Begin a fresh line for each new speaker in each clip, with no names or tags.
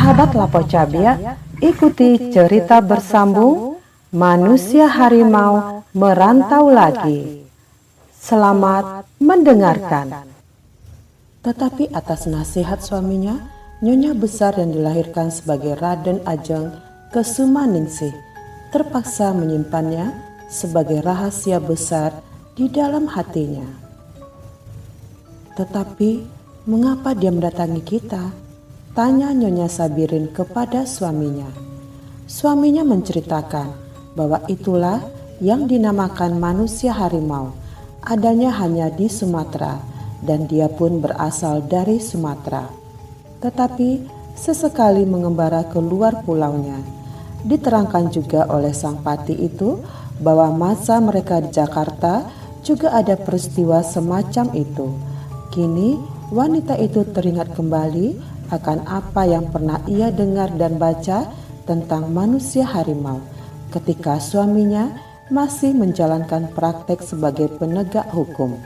Sahabat Lapo Cabia, ikuti cerita bersambung Manusia Harimau Merantau Lagi. Selamat mendengarkan. Tetapi atas nasihat suaminya, Nyonya besar yang dilahirkan sebagai Raden Ajeng Kesumaningsih terpaksa menyimpannya sebagai rahasia besar di dalam hatinya. Tetapi mengapa dia mendatangi kita? Tanya Nyonya Sabirin kepada suaminya. Suaminya menceritakan bahwa itulah yang dinamakan manusia harimau, adanya hanya di Sumatera dan dia pun berasal dari Sumatera. Tetapi sesekali mengembara ke luar pulaunya. Diterangkan juga oleh sang pati itu bahwa masa mereka di Jakarta juga ada peristiwa semacam itu. Kini wanita itu teringat kembali akan apa yang pernah ia dengar dan baca tentang manusia harimau ketika suaminya masih menjalankan praktek sebagai penegak hukum.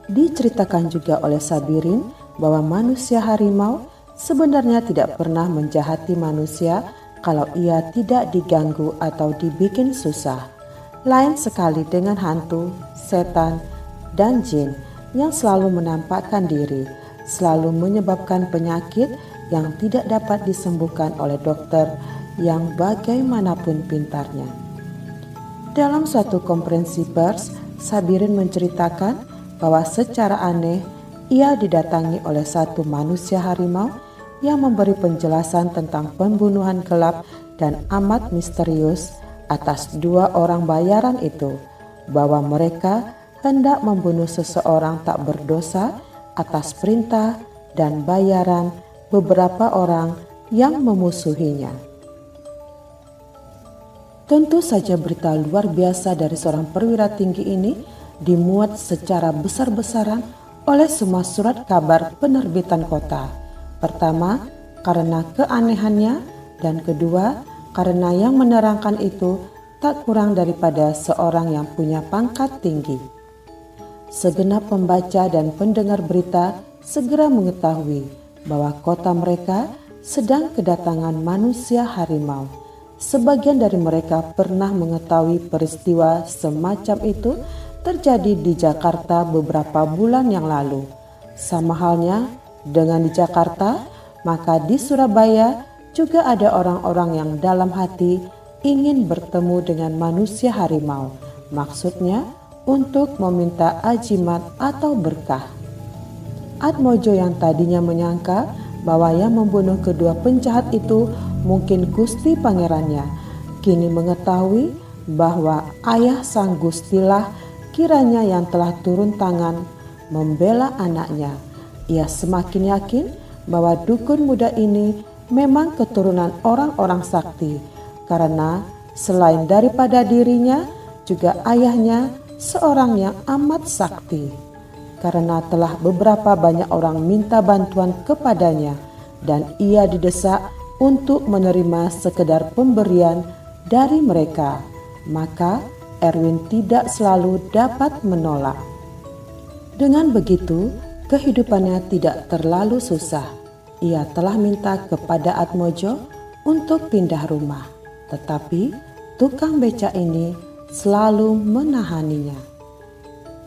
Diceritakan juga oleh Sabirin bahwa manusia harimau sebenarnya tidak pernah menjahati manusia kalau ia tidak diganggu atau dibikin susah. Lain sekali dengan hantu, setan, dan jin yang selalu menampakkan diri, selalu menyebabkan penyakit yang tidak dapat disembuhkan oleh dokter yang bagaimanapun pintarnya. Dalam suatu konferensi pers, Sabirin menceritakan bahwa secara aneh ia didatangi oleh satu manusia harimau yang memberi penjelasan tentang pembunuhan gelap dan amat misterius atas dua orang bayaran itu, bahwa mereka hendak membunuh seseorang tak berdosa atas perintah dan bayaran beberapa orang yang memusuhinya. Tentu saja berita luar biasa dari seorang perwira tinggi ini dimuat secara besar-besaran oleh semua surat kabar penerbitan kota. Pertama, karena keanehannya, dan kedua, karena yang menerangkan itu tak kurang daripada seorang yang punya pangkat tinggi. Segenap pembaca dan pendengar berita segera mengetahui bahwa kota mereka sedang kedatangan manusia harimau. Sebagian dari mereka pernah mengetahui peristiwa semacam itu terjadi di Jakarta beberapa bulan yang lalu. Sama halnya dengan di Jakarta, maka di Surabaya juga ada orang-orang yang dalam hati ingin bertemu dengan manusia harimau. Maksudnya untuk meminta ajimat atau berkah. Atmojo yang tadinya menyangka bahwa yang membunuh kedua penjahat itu mungkin Gusti Pangerannya, kini mengetahui bahwa ayah sang Gustilah kiranya yang telah turun tangan membela anaknya. Ia semakin yakin bahwa dukun muda ini memang keturunan orang-orang sakti, karena selain daripada dirinya juga ayahnya seorang yang amat sakti, karena telah beberapa banyak orang minta bantuan kepadanya dan ia didesak untuk menerima sekedar pemberian dari mereka, maka Erwin tidak selalu dapat menolak. Dengan begitu, kehidupannya tidak terlalu susah. Ia telah minta kepada Atmojo untuk pindah rumah, tetapi tukang beca ini selalu menahaninya.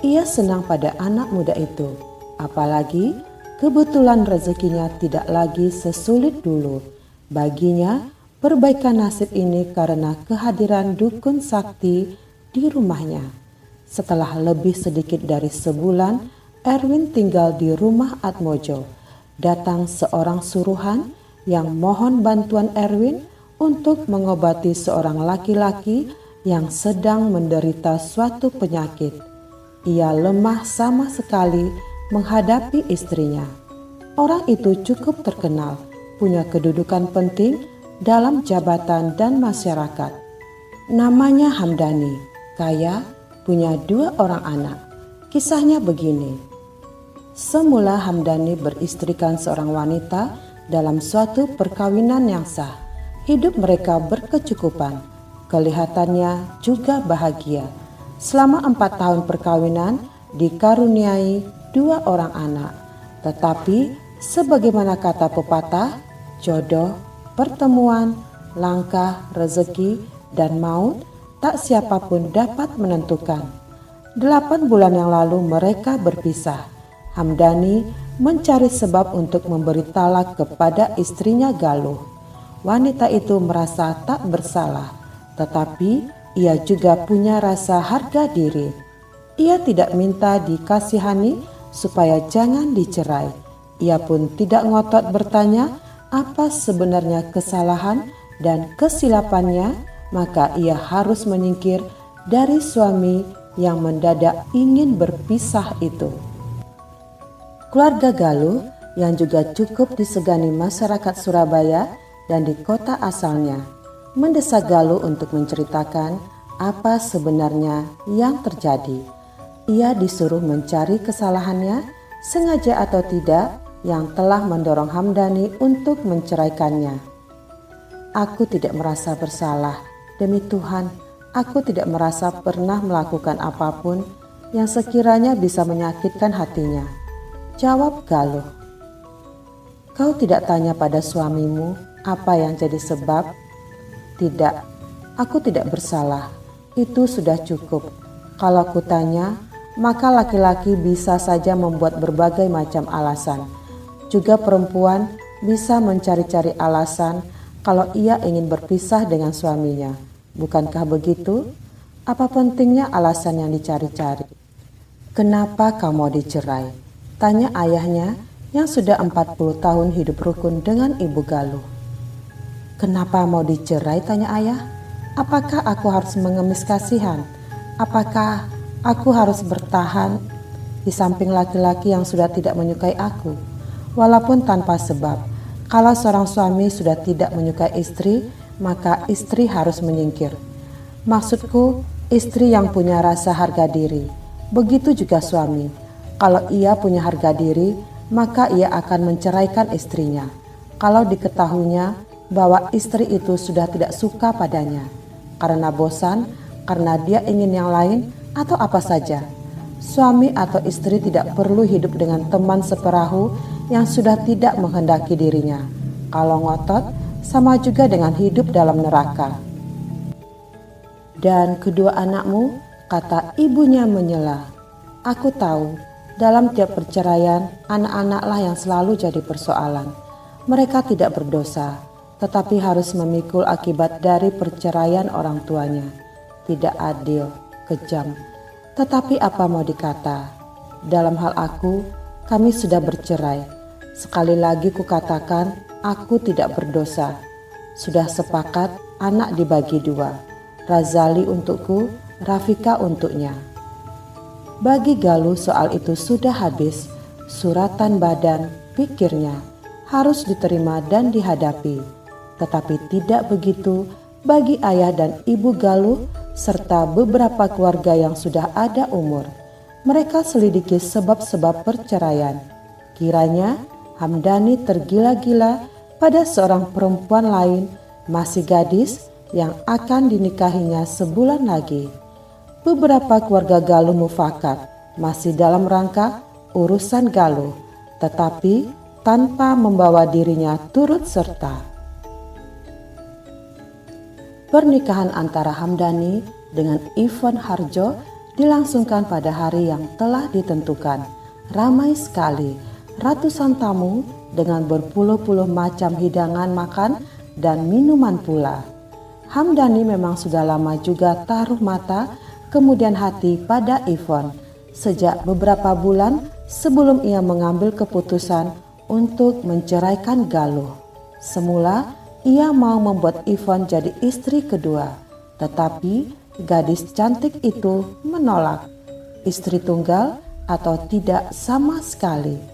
Ia senang pada anak muda itu, apalagi kebetulan rezekinya tidak lagi sesulit dulu. Baginya, perbaikan nasib ini karena kehadiran dukun sakti di rumahnya. Setelah lebih sedikit dari sebulan, Erwin tinggal di rumah Atmojo. Datang seorang suruhan yang mohon bantuan Erwin untuk mengobati seorang laki-laki yang sedang menderita suatu penyakit. Ia lemah sama sekali menghadapi istrinya. Orang itu cukup terkenal, punya kedudukan penting dalam jabatan dan masyarakat. Namanya Hamdani, kaya, punya 2 orang anak. Kisahnya begini. Semula Hamdani beristrikan seorang wanita dalam suatu perkawinan yang sah. Hidup mereka berkecukupan. Kelihatannya juga bahagia. Selama 4 tahun perkawinan dikaruniai 2 orang anak. Tetapi Sebagaimana kata pepatah, jodoh, pertemuan, langkah, rezeki, dan maut tak siapapun dapat menentukan. 8 bulan yang lalu mereka berpisah. Hamdani mencari sebab untuk memberi talak kepada istrinya Galuh. Wanita itu merasa tak bersalah, tetapi ia juga punya rasa harga diri. Ia tidak minta dikasihani supaya jangan dicerai. Ia pun tidak ngotot bertanya apa sebenarnya kesalahan dan kesilapannya, maka ia harus menyingkir dari suami yang mendadak ingin berpisah itu. Keluarga Galuh yang juga cukup disegani masyarakat Surabaya dan di kota asalnya mendesak Galuh untuk menceritakan apa sebenarnya yang terjadi. Ia disuruh mencari kesalahannya, sengaja atau tidak, yang telah mendorong Hamdani untuk menceraikannya. Aku tidak merasa bersalah. Demi Tuhan, aku tidak merasa pernah melakukan apapun yang sekiranya bisa menyakitkan hatinya, jawab Galuh. Kau tidak tanya pada suamimu apa yang jadi sebab? Tidak, aku tidak bersalah. Itu sudah cukup. Kalau aku tanya, maka laki-laki bisa saja membuat berbagai macam alasan. Juga perempuan bisa mencari-cari alasan kalau ia ingin berpisah dengan suaminya. Bukankah begitu? Apa pentingnya alasan yang dicari-cari? Kenapa kau mau dicerai? Tanya ayahnya yang sudah 40 tahun hidup rukun dengan ibu Galuh. Kenapa mau dicerai? Tanya ayah. Apakah aku harus mengemis kasihan? Apakah aku harus bertahan di samping laki-laki yang sudah tidak menyukai aku? Walaupun tanpa sebab. Kalau seorang suami sudah tidak menyukai istri, maka istri harus menyingkir. Maksudku, istri yang punya rasa harga diri. Begitu juga suami. Kalau ia punya harga diri, maka ia akan menceraikan istrinya. Kalau diketahuinya bahwa istri itu sudah tidak suka padanya, karena bosan, karena dia ingin yang lain, atau apa saja. Suami atau istri tidak perlu hidup dengan teman seperahu yang sudah tidak menghendaki dirinya. Kalau ngotot, sama juga dengan hidup dalam neraka. Dan kedua anakmu, kata ibunya menyela. Aku tahu, dalam tiap perceraian, anak-anaklah yang selalu jadi persoalan. Mereka tidak berdosa, tetapi harus memikul akibat dari perceraian orang tuanya. Tidak adil, kejam. Tetapi apa mau dikata? Dalam hal aku, kami sudah bercerai. Sekali lagi kukatakan, aku tidak berdosa. Sudah sepakat anak dibagi 2. Razali untukku, Rafika untuknya. Bagi Galuh soal itu sudah habis. Suratan badan, pikirnya, harus diterima dan dihadapi. Tetapi tidak begitu bagi ayah dan ibu Galuh serta beberapa keluarga yang sudah ada umur. Mereka selidiki sebab-sebab perceraian. Kiranya Hamdani tergila-gila pada seorang perempuan lain, masih gadis, yang akan dinikahinya sebulan lagi. Beberapa keluarga Galuh mufakat, masih dalam rangka urusan Galuh, tetapi tanpa membawa dirinya turut serta. Pernikahan antara Hamdani dengan Ivon Harjo dilangsungkan pada hari yang telah ditentukan. Ramai sekali. Ratusan tamu dengan berpuluh-puluh macam hidangan makan dan minuman pula. Hamdani memang sudah lama juga taruh mata kemudian hati pada Ivon sejak beberapa bulan sebelum ia mengambil keputusan untuk menceraikan Galuh. Semula ia mau membuat Ivon jadi istri kedua, tetapi gadis cantik itu menolak. Istri tunggal atau tidak sama sekali.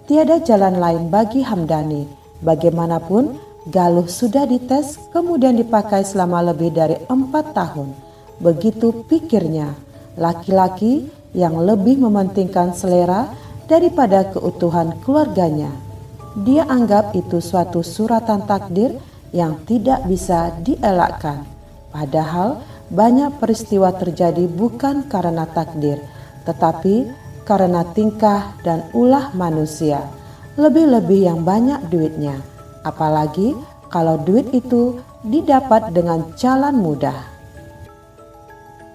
Tiada jalan lain bagi Hamdani. Bagaimanapun, Galuh sudah dites kemudian dipakai selama lebih dari 4 tahun. Begitu pikirnya, laki-laki yang lebih mementingkan selera daripada keutuhan keluarganya. Dia anggap itu suatu suratan takdir yang tidak bisa dielakkan. Padahal banyak peristiwa terjadi bukan karena takdir, tetapi karena tingkah dan ulah manusia. lebih-lebih yang banyak duitnya, apalagi kalau duit itu didapat dengan jalan mudah.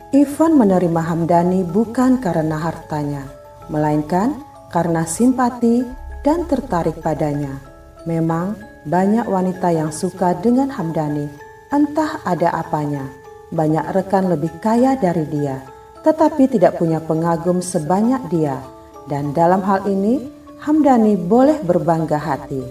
Ivan menerima Hamdani bukan karena hartanya, melainkan karena simpati dan tertarik padanya. Memang banyak wanita yang suka dengan Hamdani, entah ada apanya. Banyak rekan lebih kaya dari dia, tetapi tidak punya pengagum sebanyak dia. Dan dalam hal ini, Hamdani boleh berbangga hati.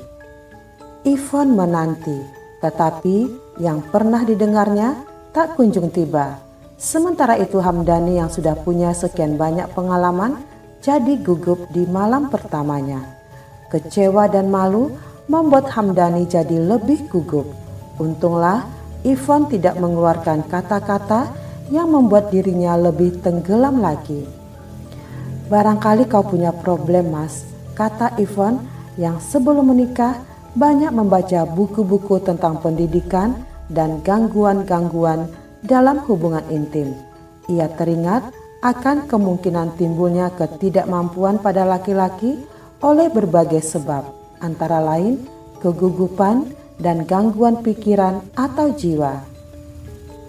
Ivan menanti, tetapi yang pernah didengarnya tak kunjung tiba. Sementara itu Hamdani yang sudah punya sekian banyak pengalaman jadi gugup di malam pertamanya. Kecewa dan malu membuat Hamdani jadi lebih gugup. Untunglah Ivan tidak mengeluarkan kata-kata yang membuat dirinya lebih tenggelam lagi. "Barangkali kau punya problem, Mas," kata Ivan yang sebelum menikah banyak membaca buku-buku tentang pendidikan dan gangguan-gangguan dalam hubungan intim. Ia teringat akan kemungkinan timbulnya ketidakmampuan pada laki-laki oleh berbagai sebab, antara lain kegugupan dan gangguan pikiran atau jiwa.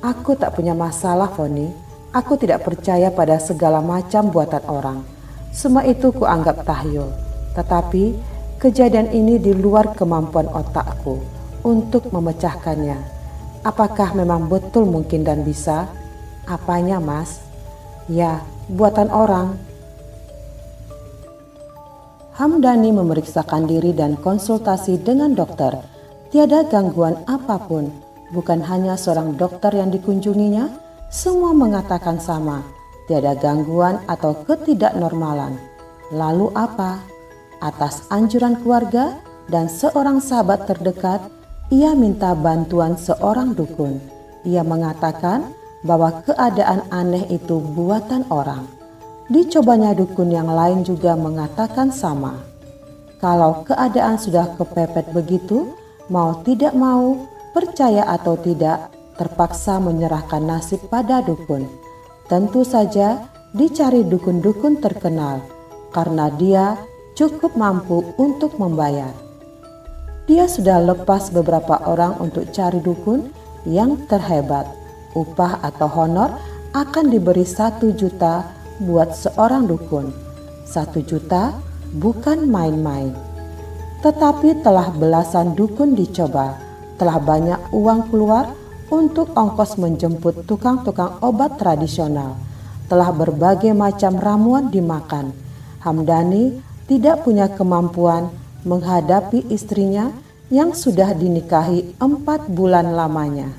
"Aku tak punya masalah, Foni. Aku tidak percaya pada segala macam buatan orang. Semua itu kuanggap tahyul. Tetapi kejadian ini di luar kemampuan otakku untuk memecahkannya. Apakah memang betul mungkin dan bisa?" "Apanya, Mas?" "Ya, buatan orang." Hamdani memeriksakan diri dan konsultasi dengan dokter. Tiada gangguan apapun. Bukan hanya seorang dokter yang dikunjunginya, semua mengatakan sama. Tiada gangguan atau ketidaknormalan. Lalu apa? Atas anjuran keluarga dan seorang sahabat terdekat, ia minta bantuan seorang dukun. Ia mengatakan bahwa keadaan aneh itu buatan orang. Dicobanya dukun yang lain juga mengatakan sama. Kalau keadaan sudah kepepet begitu, mau tidak mau, percaya atau tidak, terpaksa menyerahkan nasib pada dukun. Tentu saja dicari dukun-dukun terkenal, karena dia cukup mampu untuk membayar. Dia sudah lepas beberapa orang untuk cari dukun yang terhebat. Upah atau honor akan diberi 1 juta buat seorang dukun. 1 juta bukan main-main. Tetapi telah belasan dukun dicoba, telah banyak uang keluar untuk ongkos menjemput tukang-tukang obat tradisional, telah berbagai macam ramuan dimakan. Hamdani tidak punya kemampuan menghadapi istrinya yang sudah dinikahi 4 bulan lamanya.